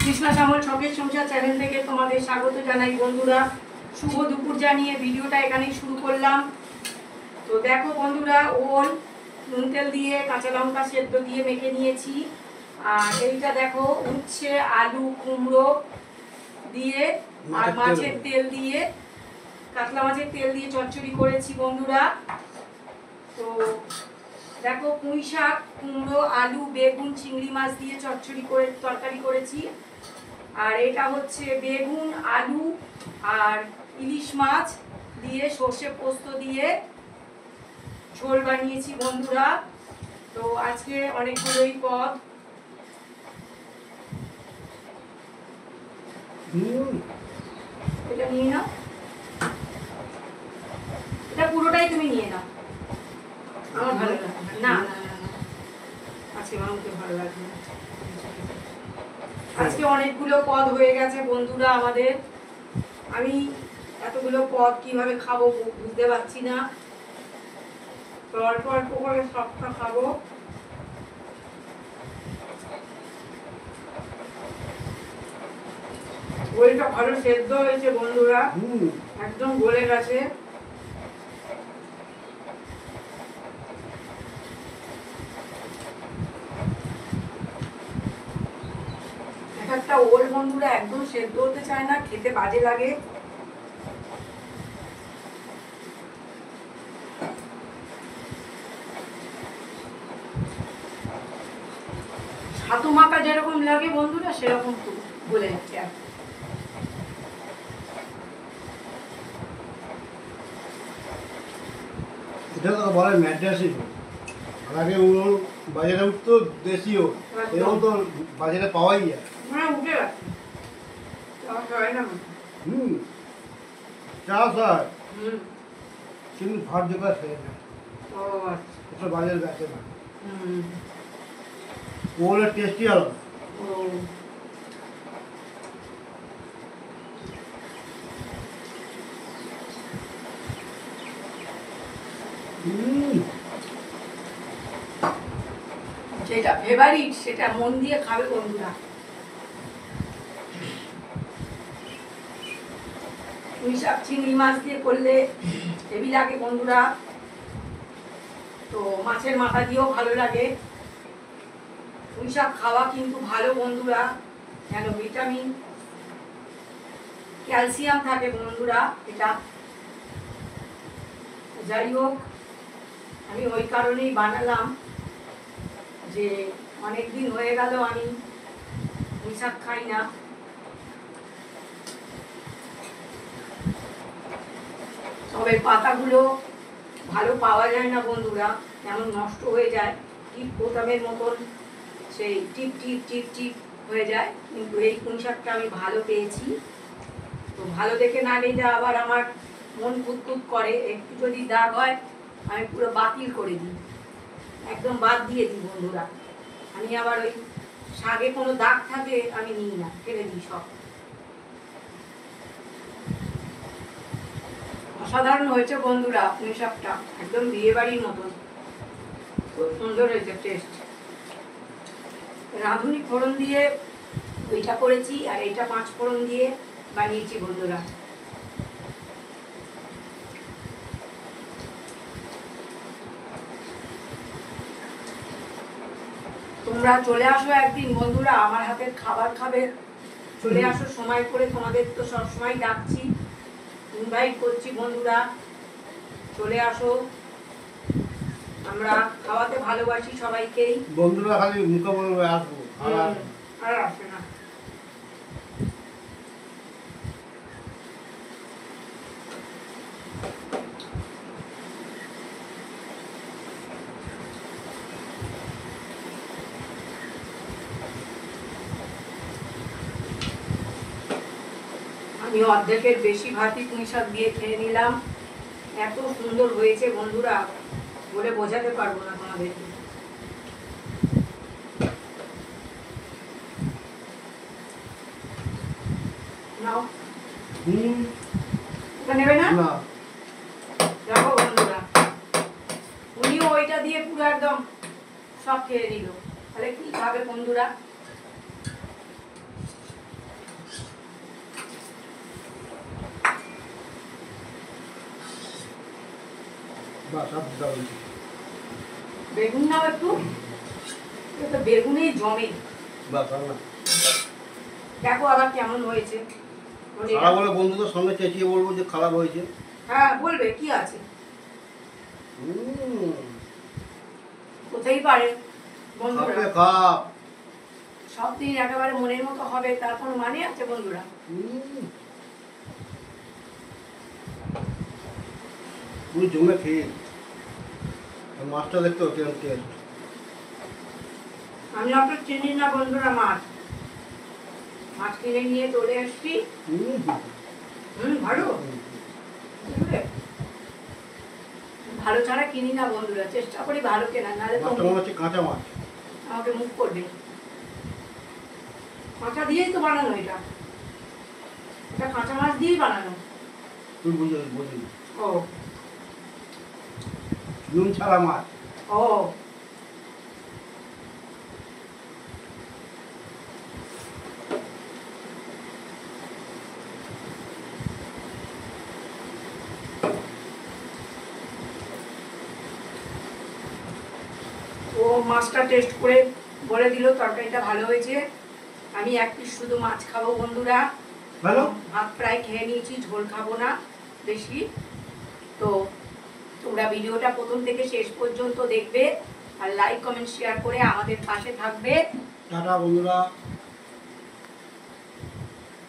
কৃষ্ণা শ্যামল শখের সংসার চ্যানেল থেকে তোমাদের স্বাগত জানাই বন্ধুরা। শুভ দুপুর জানিয়ে ভিডিওটা এখানেই শুরু করলাম। তো দেখো বন্ধুরা, ওল নুন তেল দিয়ে কাঁচা লঙ্কা সেদ্ধ দিয়ে মেখে নিয়েছি। আর এইটা দেখো উচ্ছে আলু কুমড়ো দিয়ে আর মাছের তেল দিয়ে, কাতলা মাছের তেল দিয়ে চচ্চড়ি করেছি বন্ধুরা। তো দেখো পুঁই শাক কুমড়ো আলু বেগুন চিংড়ি মাছ দিয়ে চচ্চড়ি করে তরকারি করেছি। আর এটা হচ্ছে বেগুন আলু আর ইলিশ মাছ দিয়ে সর্ষে পোস্ত দিয়ে ঝোল বানিয়েছি বন্ধুরা। তো আজকে অনেকগুলোই পদ। এটা নিয়ে নাও, এটা পুরোটাই তুমি নিয়ে নাও। আমার ভালো লাগবে না, না না না আজকে মামুকে ভালো লাগবে না। আজকে অনেকগুলো পদ হয়ে গেছে বন্ধুরা আমাদের। আমি এতগুলো পদ কিভাবে খাবো বুঝতে পারছি না। তো অল্প অল্প করে সবটা খাবো। ওইটা ভালো সেদ্ধ হয়েছে বন্ধুরা, একদম গলে গেছে। একটা ওল বন্ধুরা একদম সেদ্ধ হতে চায় না, খেতে বাজে লাগে। ছাতু মাখা যেরকম লাগে বন্ধুরা সেরকম বলে যাচ্ছে। আর এটা তো বলে ম্যাড্রাসি। আগে ওল বাজারে উঠতো দেশীয়, এরকম তো বাজারে পাওয়াই যায়। হ্যাঁ উঠে গেছে, চাষ হয় কিন্তু ভাত জোগাড় খেয়ে না, ওটা বাজারে বেঁচে না। ওলের টেস্টই আলাদা। যেটা ফেভারিট সেটা মন দিয়ে খাবে বন্ধুরা। পুঁই শাক চিংড়ি মাছ দিয়ে করলে হেভি লাগে বন্ধুরা। তো মাছের মাথা দিয়েও ভালো লাগে। পুঁই শাক খাওয়া কিন্তু ভালো বন্ধুরা, কেন ভিটামিন ক্যালসিয়াম থাকে বন্ধুরা এটা। যাই হোক, আমি ওই কারণেই বানালাম যে অনেকদিন হয়ে গেল আমি পুঁই শাক খাই না। তবে পাতাগুলো ভালো পাওয়া যায় না বন্ধুরা, কেমন নষ্ট হয়ে যায়, টিপ বোতামের মতন সেই টিপ টিপ টিপ টিপ হয়ে যায়। কিন্তু এই পুঁই শাকটা আমি ভালো পেয়েছি। তো ভালো দেখে না নিলে আবার আমার মন কুতকুত করে। একটু যদি দাগ হয় আমি পুরো বাতিল করে দিই, একদম বাদ দিয়ে দিই বন্ধুরা। আমি আবার ওই শাকে কোনো দাগ থাকে আমি নিই না, ফেলে দিই সব। অসাধারণ হয়েছে বন্ধুরা পুঁই শাকটা, একদম বিয়ে বাড়ির মতন, খুব সুন্দর হয়েছে টেস্ট। রাঁধুনি ফোড়ন দিয়ে ওইটা করেছি আর এইটা 5 ফোড়ন দিয়ে বানিয়েছি বন্ধুরা। তোমরা চলে আসো একদিন বন্ধুরা, আমার হাতের খাবার খাবে। চলে আসো সময় করে, তোমাদের তো সবসময় ডাকছি, ইনভাইট করছি বন্ধুরা। চলে আসো, আমরা খাওয়াতে ভালোবাসি সবাইকেই। বন্ধুরা খালি মুখে বলবে আসবো, আর আসে না। আমি অর্ধেকের বেশি ভাতই পুঁই শাক দিয়ে খেয়ে নিলাম। এত সুন্দর হয়েছে বন্ধুরা, বলে বোঝাতে পারবো না তোমাদেরকে। নাও, এটা নেবে না? দেখো বন্ধুরা, উনিও ওইটা দিয়ে পুরো একদম সব খেয়ে নিল। তাহলে কি খাবে বন্ধুরা? বা সব দারুণ। বেগুন নাও একটু, এটা বেগুনেই জমে। বা না দেখো আবার কেমন হয়েছে। খারাপ হলে বন্ধুদের সঙ্গে চেঁচিয়ে বলবো যে খারাপ হয়েছে। হ্যাঁ বলবে, কি আছে, কোথায় পারে বন্ধুরা। খাবে খাপ। সব দিন একেবারে মনের মতো হবে তার কোনো মানে আছে বন্ধুরা? পুরো জমে খেয়ে মাছটা দেখতে হচ্ছে টেস্ট। আমি আপনার চিনি না বন্ধুরা, মাছ মাছ কিনে নিয়ে চলে এসছি। ভালো বুঝলে? ভালো ছাড়া কিনি না বন্ধুরা, চেষ্টা করি ভালো কেনা, নাহলে তো মাছটা মনে হচ্ছে কাঁচা মাছ। আমাকে মুখ করবে। কাঁচা দিয়েই তো বানানো এটা, এটা কাঁচা মাছ দিয়েই বানানো। তুই বুঝলি ও নুন ছাড়া মাছ। ও ও মাছটা টেস্ট করে বলে দিল তরকারিটা ভালো হয়েছে। আমি এক পিস শুধু মাছ খাবো বন্ধুরা, ভালো ভাত প্রায় খেয়ে নিয়েছি, ঝোল খাবো না বেশি। তো তোমরা ভিডিওটা প্রথম থেকে শেষ পর্যন্ত দেখবে আর লাইক কমেন্ট শেয়ার করে আমাদের পাশে থাকবে। টাটা বন্ধুরা।